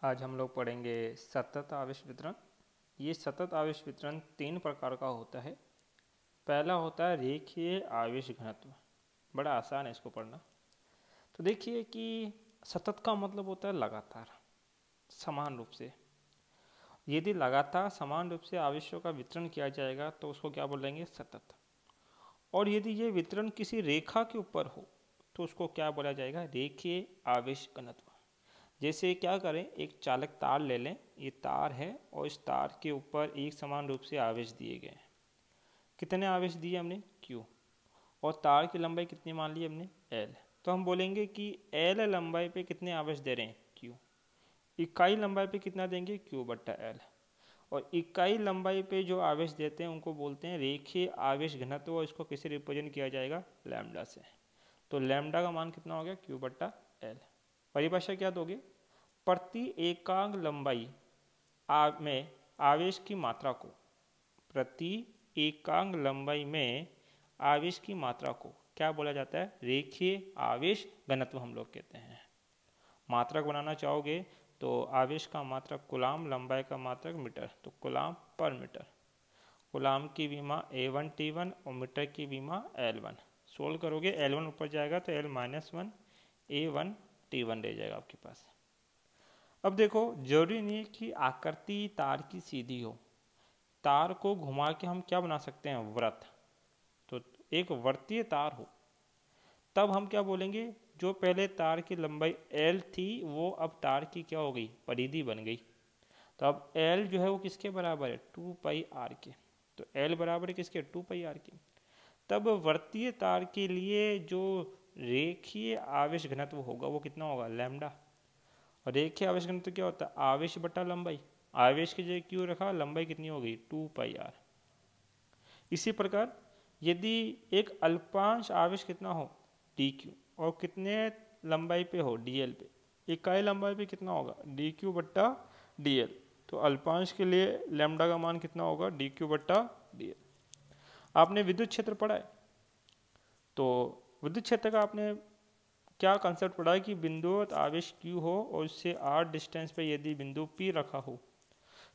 आज हम लोग पढ़ेंगे सतत आवेश वितरण। ये सतत आवेश वितरण तीन प्रकार का होता है। पहला होता है रेखीय आवेश घनत्व। बड़ा आसान है इसको पढ़ना। तो देखिए कि सतत का मतलब होता है लगातार, समान रूप से। यदि लगातार समान रूप से आवेशों का वितरण किया जाएगा तो उसको क्या बोलेंगे? सतत। और यदि ये वितरण किसी रेखा के ऊपर हो तो उसको क्या बोला जाएगा? रेखीय आवेश घनत्व। जैसे क्या करें, एक चालक तार ले लें, ये तार है और इस तार के ऊपर एक समान रूप से आवेश दिए गए हैं। कितने आवेश दिए हमने? Q। और तार की लंबाई कितनी मान ली हमने? L। तो हम बोलेंगे कि L लंबाई पे कितने आवेश दे रहे हैं? Q। इकाई लंबाई पे कितना देंगे? Q बट्टा L। और इकाई लंबाई पे जो आवेश देते हैं उनको बोलते हैं रेखीय आवेश घनत्व, और इसको किसे रिप्रेजेंट किया जाएगा? लैम्डा से। तो लैम्डा का मान कितना हो गया? Q बट्टा L। परिभाषा क्या दोगे? प्रति एकांक लंबाई में आवेश की मात्रा को, प्रति एकांक लंबाई में आवेश की मात्रा को क्या बोला जाता है? रेखीय आवेश घनत्व हम लोग कहते हैं। मात्रक बनाना चाहोगे तो आवेश का मात्रक कूलाम, लंबाई का मात्रक मीटर, तो कूलाम पर मीटर। कूलाम की विमा A1 T1 और मीटर की विमा L1। सोल्व करोगे L1 ऊपर जाएगा तो L-1 A1 T1 रह जाएगा आपके पास। अब देखो, जरूरी नहीं है कि आकृति तार की सीधी हो। तार को घुमा के हम क्या बना सकते हैं? वृत्त। तो एक वर्तीय तार हो तब हम क्या बोलेंगे? जो पहले तार की लंबाई L थी वो अब तार की क्या हो गई? परिधि बन गई। तो अब L जो है वो किसके बराबर है? 2πr के। तो L बराबर है किसके? 2πr के। तब वर्तीय तार के लिए जो रेखीय आवेश घनत्व होगा वो कितना होगा? लैम्डा। और रेखीय आवेश घनत्व क्या होता है? आवेश बटा लंबाई। आवेश की जगह क्यू रखा, लंबाई कितनी हो गई? 2πr। इसी प्रकार यदि एक अल्पांश आवेश कितना हो? dq, और कितने लंबाई पे हो? dl पे। इकाई लंबाई पे कितना होगा? dq बट्टा dl। तो अल्पांश के लिए लैम्डा का मान कितना होगा? dq बट्टा dl। आपने विद्युत क्षेत्र पढ़ा है, तो विद्युत क्षेत्र का आपने क्या कंसेप्ट पढ़ा है कि बिंदुवत आवेश Q हो और उससे r डिस्टेंस पे यदि बिंदु P रखा हो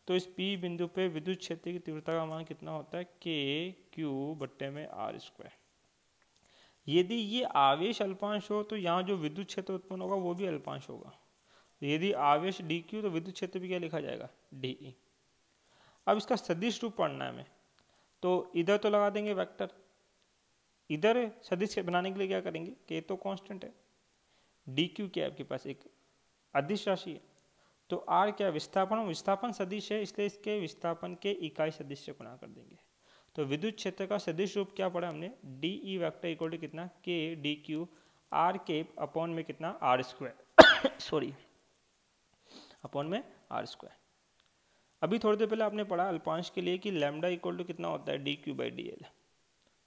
तो इस P बिंदु पे विद्युत क्षेत्र की तीव्रता का मान कितना होता है? KQ बट्टे में r²। यदि ये आवेश अल्पांश हो तो यहाँ जो विद्युत क्षेत्र उत्पन्न होगा वो भी अल्पांश होगा। यदि आवेश dq तो विद्युत क्षेत्र भी क्या लिखा जाएगा? dE। अब इसका सदिश रूप पढ़ना है हमें, तो इधर तो लगा देंगे वेक्टर। इधर सदिश बनाने के लिए क्या करेंगे? K तो कांस्टेंट है, dq क्या है आपके पास? एक अदिश राशि है। तो r क्या? विस्थापन। विस्थापन सदिश है इसलिए इसके विस्थापन के इकाई सदिश से गुणा कर देंगे। तो विद्युत क्षेत्र का सदिश रूप क्या पढ़ा हमने? dE वेक्टर इक्वल टू कितना? K dq r के अपॉन में कितना? r²। सॉरी, अपॉन में r²। अभी थोड़ी देर पहले आपने पढ़ा अल्पांश के लिए कि लैम्डा इक्वल टू कितना होता है? dq by dl।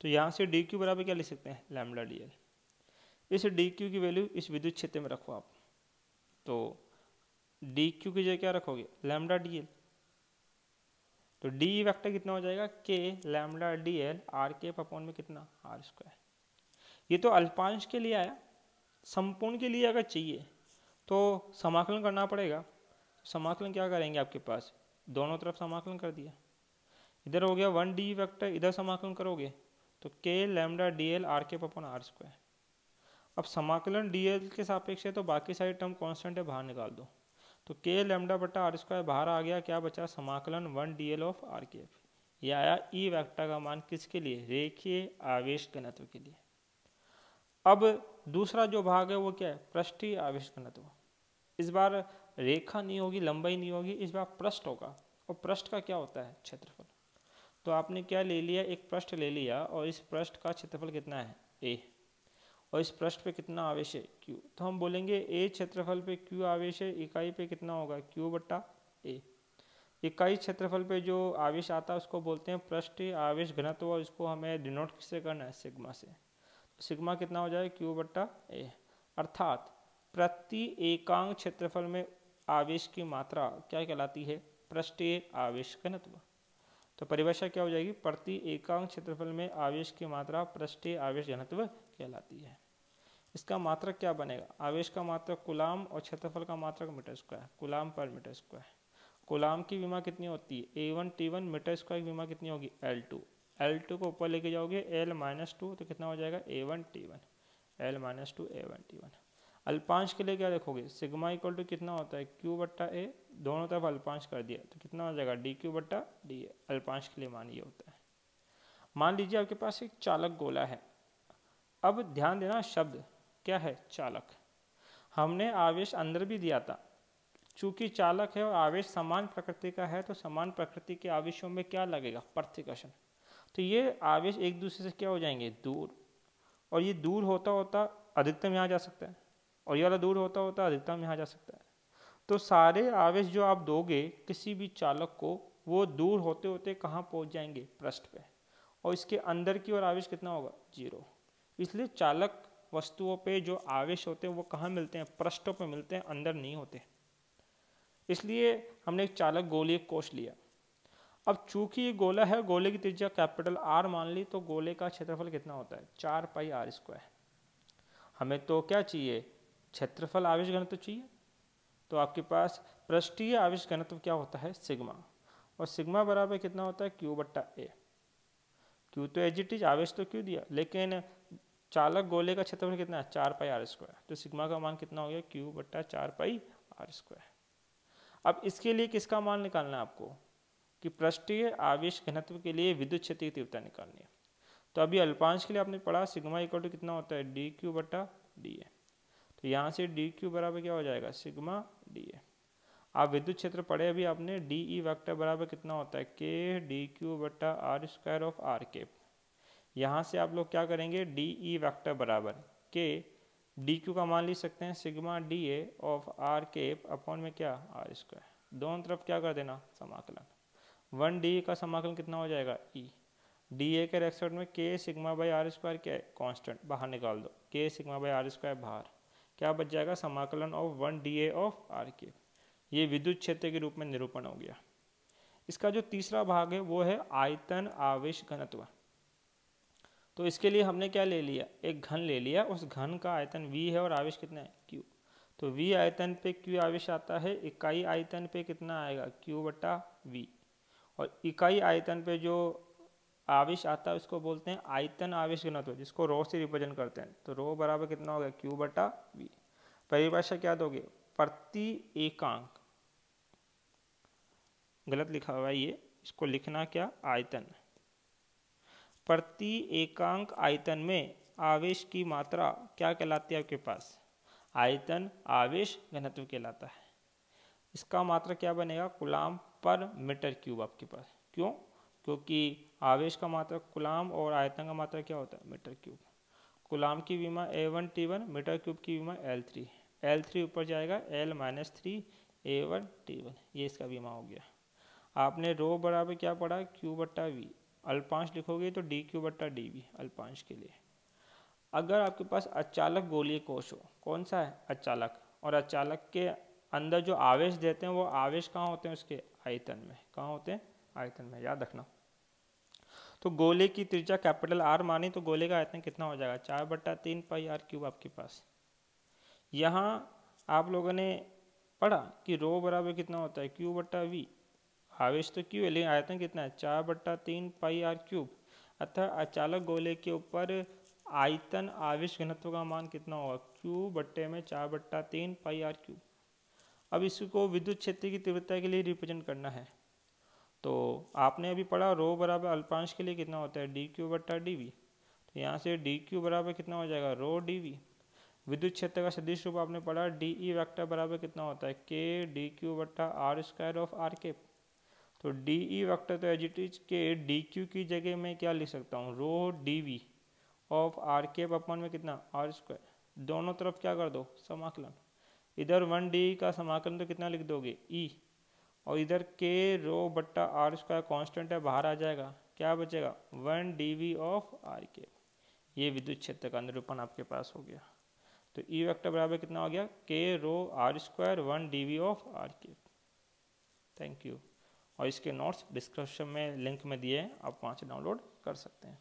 तो यहाँ से dq बराबर क्या लिख सकते हैं? Lambda dl। इस dq की वैल्यू इस विद्युत क्षेत्र में रखो आप, तो dq की जगह क्या रखोगे? Lambda dl। तो डी वेक्टर कितना हो जाएगा? k लैम्डा dl r के अपॉन में कितना? r²। ये तो अल्पांश के लिए आया। संपूर्ण के लिए अगर चाहिए तो समाकलन करना पड़ेगा। समाकलन क्या करेंगे? आपके पास दोनों तरफ समाकलन कर दिया। इधर हो गया 1d वेक्टर, इधर समाकलन करोगे तो k लैम्डा dl r के अपॉन r²। अब समाकलन dl के सापेक्ष है तो बाकी सारी टर्म कांस्टेंट है, बाहर निकाल दो। तो k लैम्डा बटा r² बाहर आ गया, क्या बचा? समाकलन 1dl ऑफ r के। यह आया ई वेक्टर का मान किसके लिए? रेखीय आवेश घनत्व के लिए। अब दूसरा जो भाग है वो क्या है? पृष्ठीय आवेश घनत्व। इस बार रेखा नहीं होगी, लंबाई नहीं होगी, इस बार पृष्ठ होगा। और पृष्ठ का क्या होता है? क्षेत्रफल। तो आपने क्या ले लिया? एक पृष्ठ ले लिया और इस पृष्ठ का क्षेत्रफल कितना है? a। और इस पृष्ठ पे कितना आवेश है? Q। तो हम बोलेंगे a क्षेत्रफल पे Q आवेश है, इकाई पे कितना होगा? Q बट्टा a। इकाई क्षेत्रफल पे जो आवेश आता है उसको बोलते हैं पृष्ठीय आवेश घनत्व, और इसको हमें डिनोट किससे करना है? सिग्मा से। तो सिग्मा कितना हो जाएगा? Q बट्टा a। अर्थात प्रति एकांक क्षेत्रफल में आवेश की मात्रा क्या कहलाती है? पृष्ठीय आवेश घनत्व। तो परिभाषा क्या हो जाएगी? प्रति एकांक क्षेत्रफल में आवेश की मात्रा पृष्ठीय आवेश घनत्व कहलाती है। इसका मात्रक क्या बनेगा, आवेश का मात्रक कूलाम और क्षेत्रफल का मात्रक मीटर स्क्वायर, कूलाम पर मीटर स्क्वायर। कूलाम की विमा कितनी होती है A1T1, मीटर स्क्वायर की विमा कितनी होगी L2। L2 को ऊपर लेके जाओगे L-2 तो कितना हो जाएगा A1T1, L-2 A1T1। अल्पांश के लिए क्या देखोगे, सिग्मा इक्वल टू कितना होता है Q/A, दोनों तरफ अल्पांश कर दिया तो कितना हो जाएगा dQ/dA। अल्पांश के लिए मान ये होता है। मान लीजिए आपके पास एक चालक गोला है। अब ध्यान देना, शब्द क्या है, चालक। हमने आवेश अंदर भी दिया था, चूंकि चालक है और आवेश समान प्रकृति का है तो समान प्रकृति के आवेशों में क्या लगेगा, प्रतिकर्षण। तो ये आवेश एक दूसरे से क्या हो जाएंगे, दूर, और ये दूर होता होता अधिकतम यहाँ जा सकता है, और ये वाला दूर होता होता अधिकतम यहाँ जा सकता है। तो सारे आवेश जो आप दोगे किसी भी चालक को, वो दूर होते होते कहाँ पहुँच जाएंगे, पृष्ठ पे, और इसके अंदर की ओर आवेश कितना होगा, 0। इसलिए चालक वस्तुओं पे जो आवेश होते हैं वो कहाँ मिलते हैं, पृष्ठों पे मिलते हैं, अंदर नहीं होते। इसलिए हमने एक चालक गोलीय कोश लिया। अब चूंकि ये गोला है, गोले की त्रिज्या कैपिटल R मान ली, तो गोले का क्षेत्रफल कितना होता है 4πr²। हमें तो क्या चाहिए, क्षेत्रफल आवेश घनत्व चाहिए। तो आपके पास पृष्ठीय आवेश घनत्व क्या होता है, सिग्मा, और सिग्मा बराबर कितना होता है Q/A। Q तो एजिटिज, आवेश तो Q दिया, लेकिन चालक गोले का क्षेत्रफल कितना है 4πr², तो सिग्मा का मान कितना हो गया Q/4πr²। अब इसके लिए किसका मान निकालना है आपको, कि पृष्ठीय आवेश घनत्व के लिए विद्युत क्षेत्र की तीव्रता निकालनी है। तो अभी अल्पांश के लिए आपने पढ़ा सिग्मा इक्वल टू कितना होता है dQ/dA। तो यहाँ से dQ बराबर क्या हो जाएगा, सिग्मा dA। आप विद्युत क्षेत्र पढ़े अभी आपने, DE वेक्टर बराबर कितना होता है K dQ/r² of r cap. यहाँ से आप लोग क्या करेंगे, DE वेक्टर बराबर K dQ का मान लिख सकते हैं sigma dA of r cap upon में क्या r²। दोनों तरफ क्या कर देना, समाकलन। 1dA का समाकलन कितना हो जाएगा E। dA के रेस्पेक्ट में K सिग्मा बाई r² क्या है, कांस्टेंट, बाहर निकाल दो, K सिग्मा बाई r² बाहर, क्या बच जाएगा, समाकलन of 1dA of r cap. ये विद्युत क्षेत्र के रूप में निरूपण हो गया। इसका जो तीसरा भाग है वो है आयतन आवेश घनत्व। तो इसके लिए हमने क्या ले लिया, एक घन ले लिया, उस घन का आयतन V है और आवेश कितना है Q। तो V आयतन पे Q आवेश आता है, इकाई आयतन पे कितना आएगा Q/V, और इकाई आयतन पे जो आवेश आता है उसको बोलते हैं आयतन आवेश घनत्व, जिसको रो से रिप्रेजेंट करते हैं। तो रो बराबर कितना हो गया Q/V। परिभाषा क्या दोगे, प्रति एकांक, गलत लिखा हुआ है ये, इसको लिखना क्या, आयतन। प्रति एकांक आयतन में आवेश की मात्रा क्या कहलाती है आपके पास, आयतन आवेश घनत्व कहलाता है। इसका मात्रा क्या बनेगा, कूलाम पर मीटर क्यूब आपके पास। क्यों, क्योंकि आवेश का मात्रा कूलाम और आयतन का मात्रा क्या होता है, मीटर क्यूब। कूलाम की विमा A1T1, मीटर क्यूब की विमा L3। L3 ऊपर जाएगा L-3 A1T1, ये इसका विमा हो गया। आपने रो बराबर क्या पढ़ा, Q/V, अल्पांश लिखोगे तो dQ/dV अल्पांश के लिए। अगर आपके पास अचालक गोलीय कोश हो, कौन सा है, अचालक, और अचालक के अंदर जो आवेश देते हैं वो आवेश कहाँ होते हैं, उसके आयतन में। कहाँ होते हैं, आयतन में, याद रखना। तो गोले की त्रिज्या कैपिटल R मानी तो गोले का आयतन कितना हो जाएगा 4/3πr³ आपके पास। यहाँ आप लोगों ने पढ़ा कि रो बराबर कितना होता है Q/V, आवेश तो Q है लेकिन आयतन कितना है 4/3πr³। अतः अचालक गोले के ऊपर आयतन आवेश घनत्व का मान कितना होगा, Q/4/3πr³। अब इसको विद्युत क्षेत्र की तीव्रता के लिए रिप्रेजेंट करना है। तो आपने अभी पढ़ा रो बराबर अल्पांश के लिए कितना होता है dQ/dV। तो यहाँ से dQ बराबर कितना हो जाएगा रो dV। विद्युत क्षेत्र का सदिश रूप आपने पढ़ा, DE वेक्टर बराबर कितना होता है K dQ/r² of r cap. तो DE वेक्टर तो एज इट इज के DQ की जगह मैं क्या लिख सकता हूँ, रो dV of r cap upon में कितना r²। दोनों तरफ क्या कर दो, समाकलन। इधर 1D का समाकलन तो कितना लिख दोगे E, और इधर K रो/r² कांस्टेंट है, बाहर आ जाएगा, क्या बचेगा 1dV ऑफ r कैप। ये विद्युत क्षेत्र का निरूपण आपके पास हो गया। तो E वेक्टर बराबर कितना हो गया K रो/r² 1dV of r cap. Thank you. और इसके नोट्स डिस्क्रिप्शन में लिंक में दिए हैं, आप वहाँ से डाउनलोड कर सकते हैं।